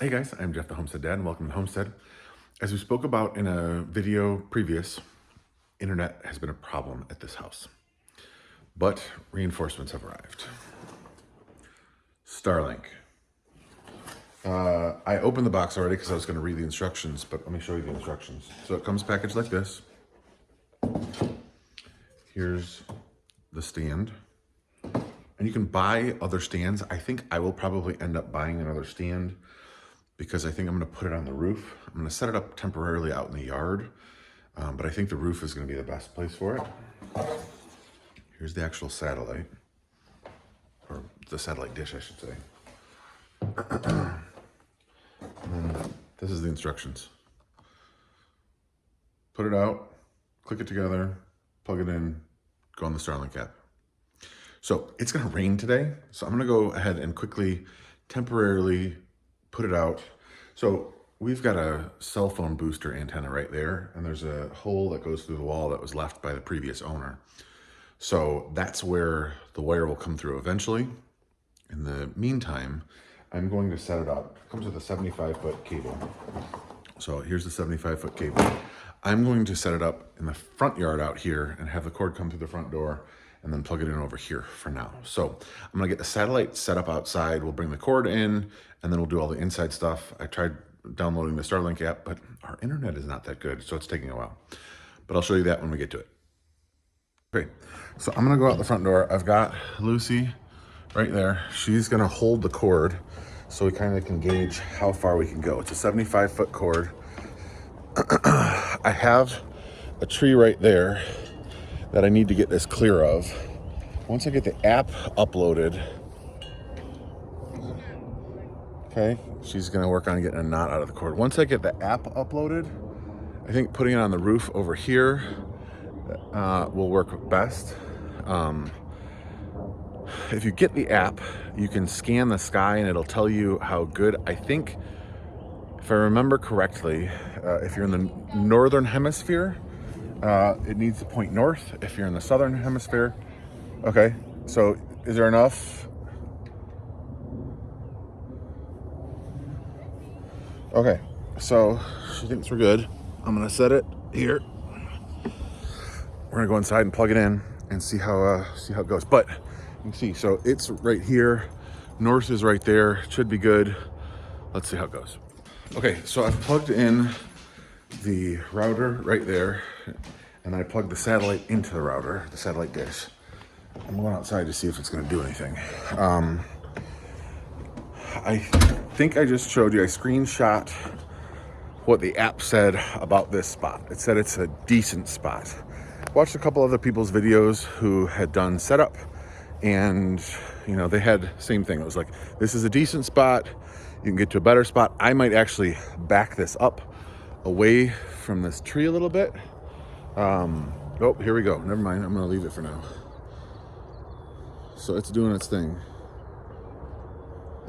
Hey guys, I'm Jeff the Homestead Dad and welcome to Homestead. As we spoke about in a video previous, internet has been a problem at this house, but reinforcements have arrived. Starlink. I opened the box already because I was going to read the instructions, but let me show you the instructions. So it comes packaged like this. Here's the stand. And you can buy other stands. I think I will probably end up buying another stand because I think I'm going to put it on the roof. I'm going to set it up temporarily out in the yard, but I think the roof is going to be the best place for it. Here's the actual satellite, or the satellite dish, I should say. And then this is the instructions. Put it out, click it together, plug it in, go on the Starlink app. So it's going to rain today, so I'm going to go ahead and quickly, temporarily put it out. So we've got a cell phone booster antenna right there, and there's a hole that goes through the wall that was left by the previous owner. So that's where the wire will come through eventually. In the meantime, I'm going to set it up. It comes with a 75-foot cable. So here's the 75-foot cable. I'm going to set it up in the front yard out here and have the cord come through the front door and then plug it in over here for now. So I'm gonna get the satellite set up outside. We'll bring the cord in and then we'll do all the inside stuff. I tried downloading the Starlink app, but our internet is not that good, so it's taking a while. But I'll show you that when we get to it. Okay, so I'm gonna go out the front door. I've got Lucy right there. She's gonna hold the cord so we kind of can gauge how far we can go. It's a 75-foot cord. I have a tree right there that I need to get this clear of. Once I get the app uploaded, okay, she's gonna work on getting a knot out of the cord. Once I get the app uploaded, I think putting it on the roof over here will work best. If you get the app, you can scan the sky and it'll tell you how good. I think, if I remember correctly, if you're in the northern hemisphere, it needs to point north. If you're in the southern hemisphere, okay, so is there enough? Okay, so she thinks we're good. I'm gonna set it here. We're gonna go inside and plug it in and see how it goes. But you can see, so it's right here. North is right there. It should be good. Let's see how it goes. Okay, so I've plugged in the router right there, and I plugged the satellite into the router, the satellite dish. I'm going outside to see if it's going to do anything. I think I just showed you, I screenshot what the app said about this spot. It said it's a decent spot. Watched a couple other people's videos who had done setup, and you know, they had same thing. It was like, this is a decent spot. You can get to a better spot. I might actually back this up away from this tree a little bit. Oh, here we go. Never mind. I'm going to leave it for now. So it's doing its thing.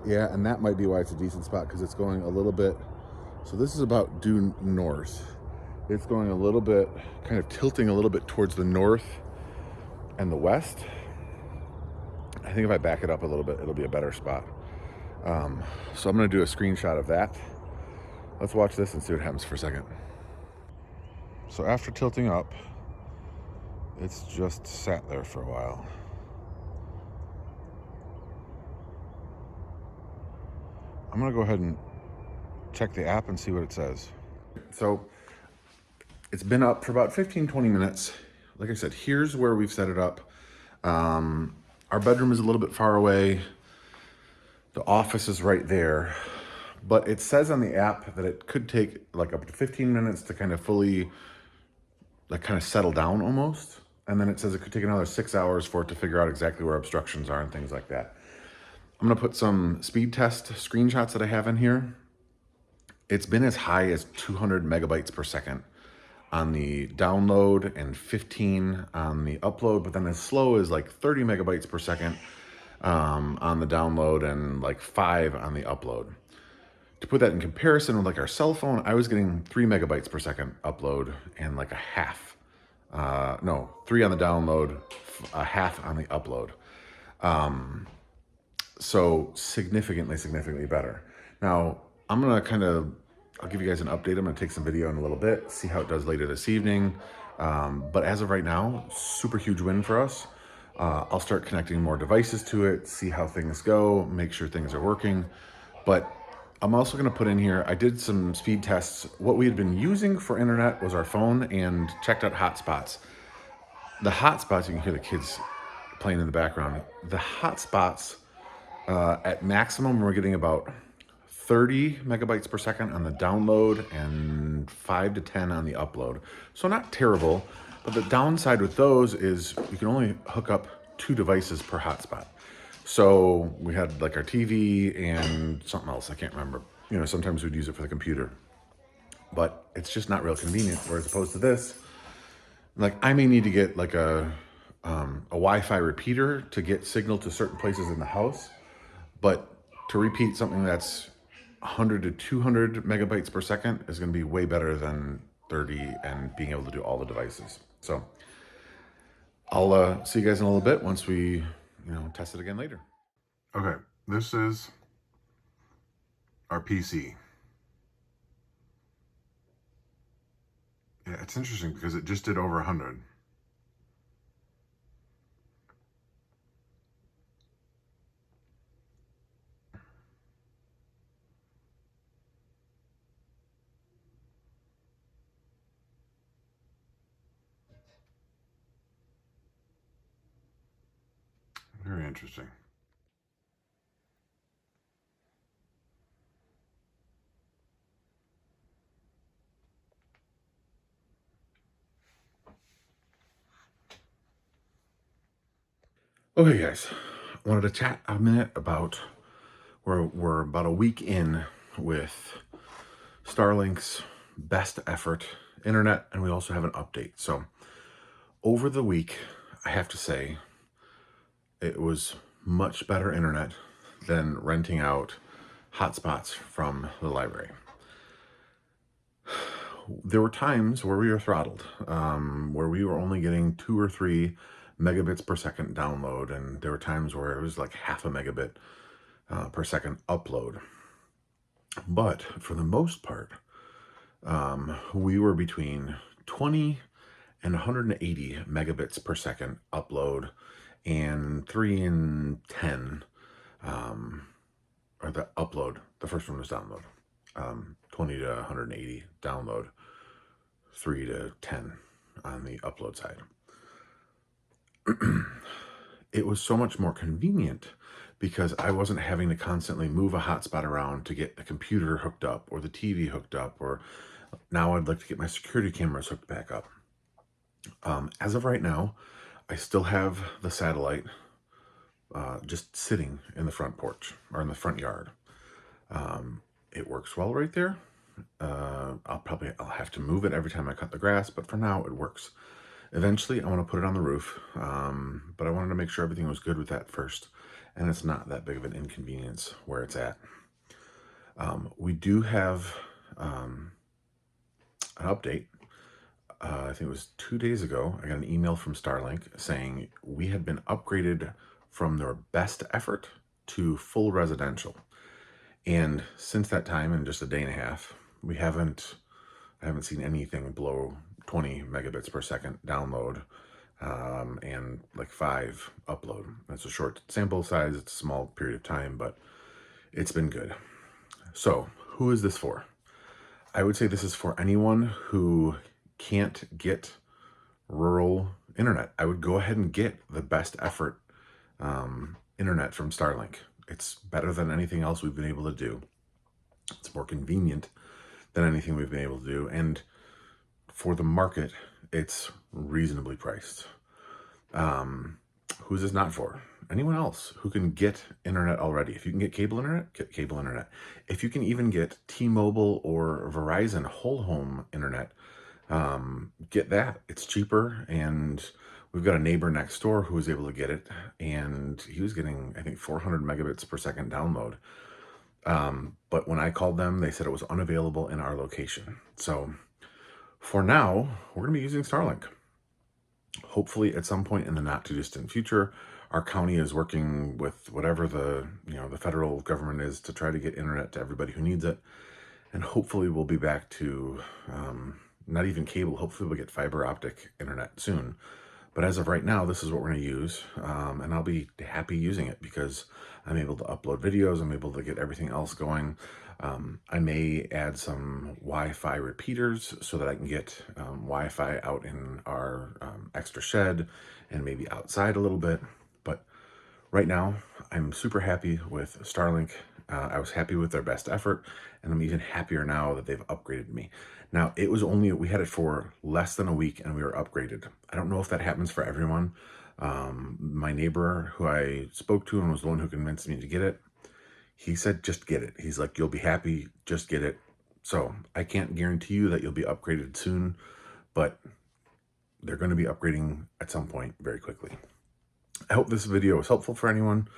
Yeah, and that might be why it's a decent spot, because it's going a little bit. So this is about due north. It's going a little bit, kind of tilting a little bit towards the north and the west. I think if I back it up a little bit, it'll be a better spot. So I'm going to do a screenshot of that. Let's watch this and see what happens for a second. So after tilting up, it's just sat there for a while. I'm gonna go ahead and check the app and see what it says. So it's been up for about 15-20 minutes. Like I said, here's where we've set it up. Our bedroom is a little bit far away. The office is right there. But it says on the app that it could take like up to 15 minutes to kind of fully, like kind of settle down almost. And then it says it could take another 6 hours for it to figure out exactly where obstructions are and things like that. I'm gonna put some speed test screenshots that I have in here. It's been as high as 200 megabytes per second on the download and 15 on the upload, but then as slow as like 30 megabytes per second on the download and like 5 on the upload. To put that in comparison with like our cell phone, I was getting 3 megabytes per second upload and like a half. 3 on the download, a half on the upload. So significantly better. Now, I'm gonna I'll give you guys an update. I'm gonna take some video in a little bit, see how it does later this evening. But as of right now, super huge win for us. I'll start connecting more devices to it, see how things go, make sure things are working. But I'm also gonna put in here, I did some speed tests. What we had been using for internet was our phone and checked out hotspots. The hotspots, you can hear the kids playing in the background. The hotspots, at maximum, we're getting about 30 megabytes per second on the download and 5 to 10 on the upload. So not terrible, but the downside with those is you can only hook up 2 devices per hotspot. So we had like our TV and something else, I can't remember. You know, sometimes we'd use it for the computer, but it's just not real convenient. Whereas opposed to this, like I may need to get like a Wi-Fi repeater to get signal to certain places in the house, but to repeat something that's 100 to 200 megabytes per second is going to be way better than 30 and being able to do all the devices. So I'll see you guys in a little bit once we, test it again later. Okay, this is our PC. Yeah, it's interesting because it just did over 100. Very interesting. Okay, guys, I wanted to chat a minute about we're about a week in with Starlink's best effort internet, and we also have an update. So over the week, I have to say, it was much better internet than renting out hotspots from the library. There were times where we were throttled, where we were only getting 2 or 3 megabits per second download, and there were times where it was like half a megabit per second upload. But for the most part, we were between 20 and 180 megabits per second upload, and 3 and 10, or the upload. The first one was download. 20 to 180 download, 3 to 10 on the upload side. It was so much more convenient because I wasn't having to constantly move a hotspot around to get the computer hooked up or the TV hooked up, or now I'd like to get my security cameras hooked back up. As of right now, I still have the satellite just sitting in the front porch or in the front yard. It works well right there. I'll have to move it every time I cut the grass, but for now it works. Eventually I want to put it on the roof, but I wanted to make sure everything was good with that first, and it's not that big of an inconvenience where it's at. We do have an update. I think it was 2 days ago, I got an email from Starlink saying we had been upgraded from their best effort to full residential. And since that time, in just a day and a half, I haven't seen anything below 20 megabits per second download, and like 5 upload. That's a short sample size. It's a small period of time, but it's been good. So who is this for? I would say this is for anyone who can't get rural internet. I would go ahead and get the best effort internet from Starlink. It's better than anything else we've been able to do. It's more convenient than anything we've been able to do. And for the market, it's reasonably priced. Who's this not for? Anyone else who can get internet already. If you can get cable internet, get cable internet. If you can even get T-Mobile or Verizon whole home internet, get that. It's cheaper, and we've got a neighbor next door who was able to get it, and he was getting, I think, 400 megabits per second download. But when I called them, they said it was unavailable in our location. So for now, we're going to be using Starlink. Hopefully at some point in the not too distant future, our county is working with whatever the federal government is to try to get internet to everybody who needs it. And hopefully we'll be back to not even cable. Hopefully we'll get fiber optic internet soon. But as of right now, this is what we're going to use. And I'll be happy using it because I'm able to upload videos. I'm able to get everything else going. I may add some Wi-Fi repeaters so that I can get Wi-Fi out in our extra shed and maybe outside a little bit. But right now, I'm super happy with Starlink. I was happy with their best effort, and I'm even happier now that they've upgraded me. Now, we had it for less than a week, and we were upgraded. I don't know if that happens for everyone. My neighbor who I spoke to and was the one who convinced me to get it, he said, just get it. He's like, you'll be happy, just get it. So I can't guarantee you that you'll be upgraded soon, but they're going to be upgrading at some point very quickly. I hope this video was helpful for anyone.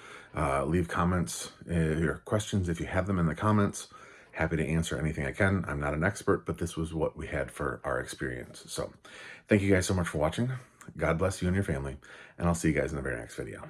Leave comments, your questions if you have them in the comments. Happy to answer anything I can. I'm not an expert, but this was what we had for our experience. So thank you guys so much for watching. God bless you and your family, and I'll see you guys in the very next video.